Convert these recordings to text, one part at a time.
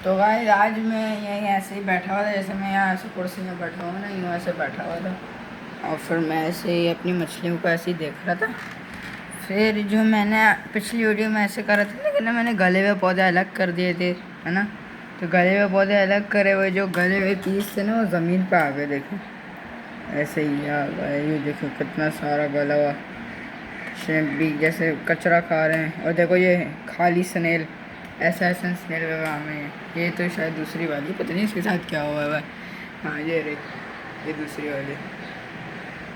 तो गाइस आज मैं यहीं ऐसे ही बैठा हुआ था, जैसे मैं यहाँ ऐसे कुर्सी में बैठा हुआ ना, यूँ ऐसे बैठा हुआ था और फिर मैं ऐसे ही अपनी मछलियों को ऐसे ही देख रहा था। फिर जो मैंने पिछली वीडियो में ऐसे करा था लेकिन ना मैंने गले हुए पौधे अलग कर दिए थे, है ना। तो गले हुए पौधे अलग करे हुए जो गले हुए पीस थे ना वो ज़मीन पे आ गए, देखो ऐसे ही आ गए। ये देखो कितना सारा गला हुआ श्रिम्प भी जैसे कचरा खा रहे हैं। और देखो ये खाली स्नेल, ऐसा ऐसा स्नेल वगैरह में, ये तो शायद दूसरी वाली, पता नहीं इसके साथ क्या हुआ है। हाँ ये रे, ये दूसरी वाली।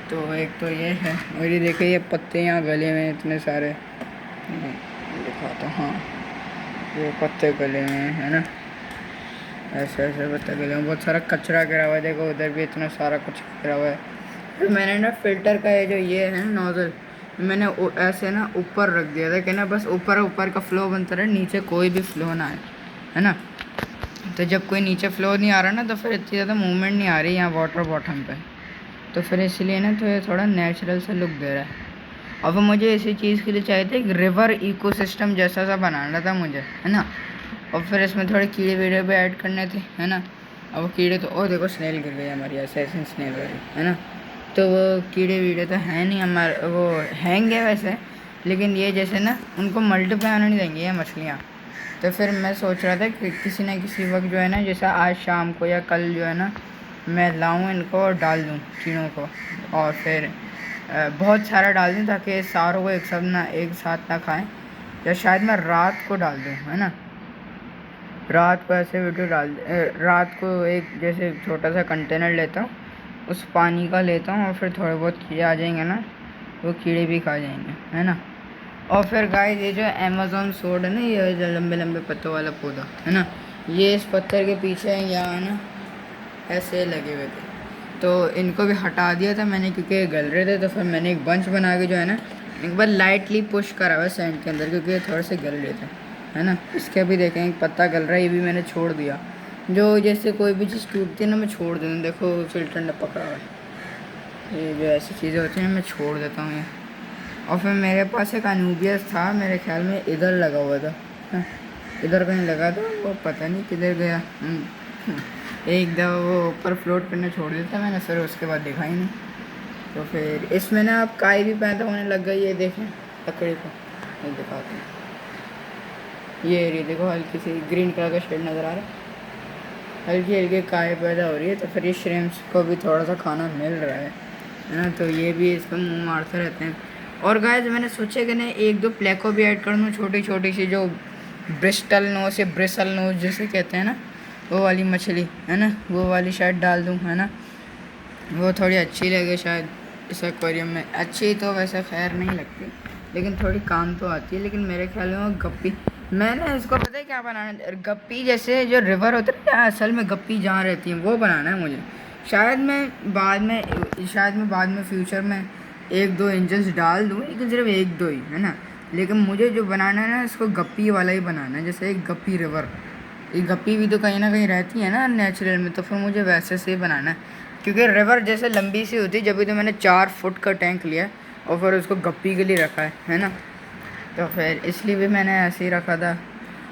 तो एक तो ये है, और ये देखो ये पत्ते यहाँ गले में इतने सारे दिखाता। हाँ ये पत्ते गले में है ना, ऐसे ऐसे पत्ते गले में बहुत सारा कचरा गिरा हुआ है। देखो उधर भी इतना सारा कुछ गिरा हुआ है। फिर मैंने ना फ़िल्टर का ये जो ये है नोज़ल, मैंने ऐसे ना ऊपर रख दिया था कि ना बस ऊपर ऊपर का फ़्लो बनता रहे, नीचे कोई भी फ़्लो ना आए, है ना। तो जब कोई नीचे फ़्लो नहीं आ रहा ना तो फिर इतनी ज़्यादा मूवमेंट नहीं आ रही यहाँ वाटर बॉटम पे, तो फिर इसलिए ना तो ये थोड़ा नेचुरल सा लुक दे रहा है। और फिर मुझे इसी चीज़ के लिए चाहिए था, एक रिवर इकोसिस्टम जैसा सा बनाना था मुझे, है ना। और फिर इसमें थोड़े कीड़े वीड़े भी ऐड करने थे, है ना। अब वो कीड़े तो, ओ देखो स्नेल गिर गई हमारी, ऐसे स्नेल वाली, है ना। तो वो कीड़े वीड़े तो हैं नहीं हमारे, वो हैंगे वैसे, लेकिन ये जैसे ना उनको मल्टीप्लाई होने नहीं देंगे ये मछलियाँ। तो फिर मैं सोच रहा था कि किसी न किसी वक्त जो है ना, जैसा आज शाम को या कल जो है ना, मैं लाऊं इनको और डाल दूं कीड़ों को, और फिर बहुत सारा डाल दूं ताकि सारों को एक साथ ना खाएं। या शायद मैं रात को डाल दूं, है ना। रात को ऐसे वीडियो रात को एक जैसे छोटा सा कंटेनर लेता हूँ, उस पानी का लेता हूँ और फिर थोड़े बहुत कीड़े आ जाएंगे ना, वो कीड़े भी खा जाएंगे, है ना। और फिर गाइस ये जो अमेज़न सोड है ना, ये जो लंबे लंबे पत्तों वाला पौधा है ना, ये इस पत्थर के पीछे है यहाँ ना, ऐसे लगे हुए थे। तो इनको भी हटा दिया था मैंने क्योंकि ये गल रहे थे। तो फिर मैंने एक बंच बना के जो है ना, एक बार लाइटली पुश करा हुआ सैंड के अंदर, क्योंकि ये थोड़े से गल रहे थे, है ना। इसके भी देखें एक पत्ता गल रहा है, ये भी मैंने छोड़ दिया। जो जैसे कोई भी चीज़ टूटती है ना मैं छोड़ देता हूँ, देखो फिल्टर ने पकड़ा हुआ है। ये जो ऐसी चीज़ें होती हैं मैं छोड़ देता हूँ ये। और फिर मेरे पास एक अनूबियस था, मेरे ख्याल में इधर लगा हुआ था, हाँ, इधर कहीं लगा था, वो पता नहीं किधर गया। एक दफ़ा वो ऊपर फ्लोट करने छोड़ दिया था मैंने, फिर उसके बाद देखा ही नहीं। तो फिर इसमें ना अब काई भी पैदा होने लग गई, ये देखें लकड़ी को, ये दिखाते हैं। ये देखो हल्की सी ग्रीन कलर का शेड नज़र आ रहा है, हल्की हल्की काई पैदा हो रही है। तो फिर ये श्रिम्प्स को भी थोड़ा सा खाना मिल रहा है ना, तो ये भी इस पर मुँह मारते रहते हैं। और गाइस मैंने सोचा कि ना एक दो प्लेको भी ऐड कर दूँ, छोटी छोटी सी, जो ब्रिस्टल नोज या ब्रिसल नोज जैसे कहते हैं ना, वो वाली मछली, है ना, वो वाली शायद डाल दूँ, है ना। वो थोड़ी अच्छी लगे शायद इस एक्वेरियम में। अच्छी तो वैसे खैर नहीं लगती, लेकिन थोड़ी काम तो आती है। लेकिन मेरे ख्याल में वो गप्पी, मैंने इसको पता है क्या बनाना है, गप्पी जैसे जो रिवर होता है ना, असल में गप्पी जहाँ रहती है वो बनाना है मुझे। शायद मैं बाद में फ्यूचर में एक दो इंचेस डाल दूँ, लेकिन सिर्फ एक दो ही, है ना। लेकिन मुझे जो बनाना है ना, इसको गप्पी वाला ही बनाना है, जैसे एक गप्पी रिवर। ये गप्पी भी तो कहीं ना कहीं रहती है ना नेचुरल में, तो फिर मुझे वैसे से ही बनाना है। क्योंकि रिवर जैसे लंबी सी होती है, जब भी तो मैंने 4 फुट का टैंक लिया और फिर उसको गप्पी के लिए रखा है ना। तो फिर इसलिए भी मैंने ऐसे ही रखा था।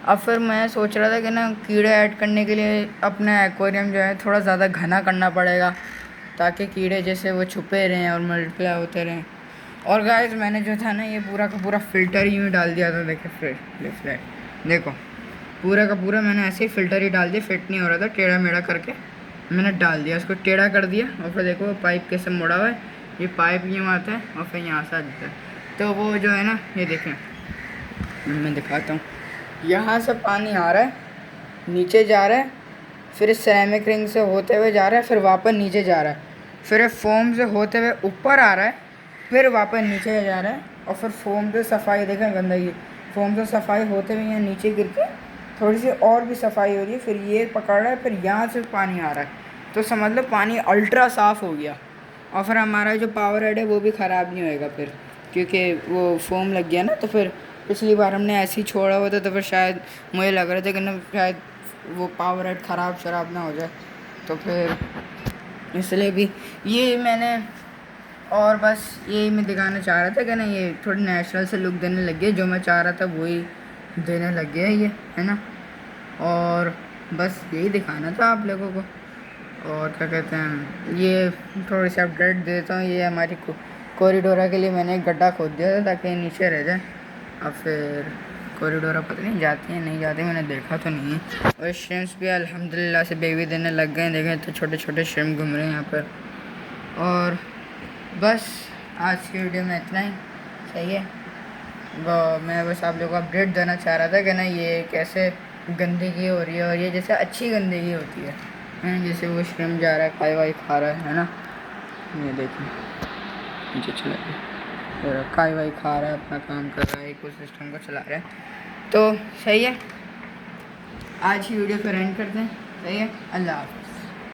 अब फिर मैं सोच रहा था कि ना कीड़े ऐड करने के लिए अपना एक्वेरियम जो है थोड़ा ज़्यादा घना करना पड़ेगा, ताकि कीड़े जैसे वो छुपे रहें और मल्टीप्लाई होते रहें। और गाइस मैंने जो था ना, ये पूरा का पूरा फ़िल्टर ही डाल दिया था, देखो फ्लैट, देखो पूरा का पूरा मैंने ऐसे ही फ़िल्टर ही डाल दिया, फिट नहीं हो रहा था, टेढ़ा मेढ़ा करके मैंने डाल दिया, उसको टेढ़ा कर दिया। और फिर देखो वो पाइप कैसे मुड़ा हुआ है, ये पाइप यूँ आता है और फिर यहाँ से आ जाता है। तो वो जो है ना, ये देखें मैं दिखाता हूँ, यहाँ से पानी आ रहा है, नीचे जा रहा है, फिर इस सेरेमिक रिंग से होते हुए जा रहा है, फिर वापस नीचे जा रहा है, फिर फोम से होते हुए ऊपर आ रहा है, फिर वापस नीचे जा रहा है। और फिर फोम से सफाई, देखें गंदगी, फोम से सफाई होते हुए यहाँ नीचे गिर के थोड़ी सी और भी सफाई हो रही है, फिर ये पकड़ रहा है, फिर यहाँ से पानी आ रहा है। तो समझ लो पानी अल्ट्रा साफ़ हो गया। और फिर हमारा जो पावर हेड है वो भी ख़राब नहीं होएगा फिर, क्योंकि वो फोम लग गया ना। तो फिर पिछली बार हमने ऐसे ही छोड़ा हुआ था, तो फिर शायद मुझे लग रहा था कि ना शायद वो पावर हेड ख़राब शराब ना हो जाए, तो फिर इसलिए भी ये मैंने, और बस यही मैं दिखाना चाह रहा था कि ना ये थोड़ी नेचुरल से लुक देने लग गया, जो मैं चाह रहा था वही देने लग गया ये, है ना। और बस यही दिखाना था आप लोगों को। और क्या कहते हैं, ये थोड़ी सी अपडेट देता हूँ। ये हमारी कॉरिडोरा के लिए मैंने एक गड्ढा खोद दिया था ताकि नीचे रह जाए। अब फिर कॉरिडोरा पता नहीं जाती है नहीं जाती, मैंने देखा तो नहीं है। और श्रिम्स भी अल्हम्दुलिल्लाह से बेबी देने लग गए हैं। देखें तो छोटे छोटे श्रिम्प घूम रहे हैं यहाँ पर। और बस आज की वीडियो में इतना ही, सही है। वो मैं बस आप लोगों को अपडेट देना चाह रहा था कि ना ये कैसे गंदगी हो रही है, और ये जैसे अच्छी गंदगी होती है। जैसे वो श्रिम्प जा रहा है, खाई वाई खा रहा है ना, ये देखिए नीचे चला गया, खाई वाई खा रहा है, अपना काम कर रहा है, इको सिस्टम को चला रहा है। तो सही है, आज की वीडियो को एंड करते हैं। सही है, अल्लाह हाफ़िज़।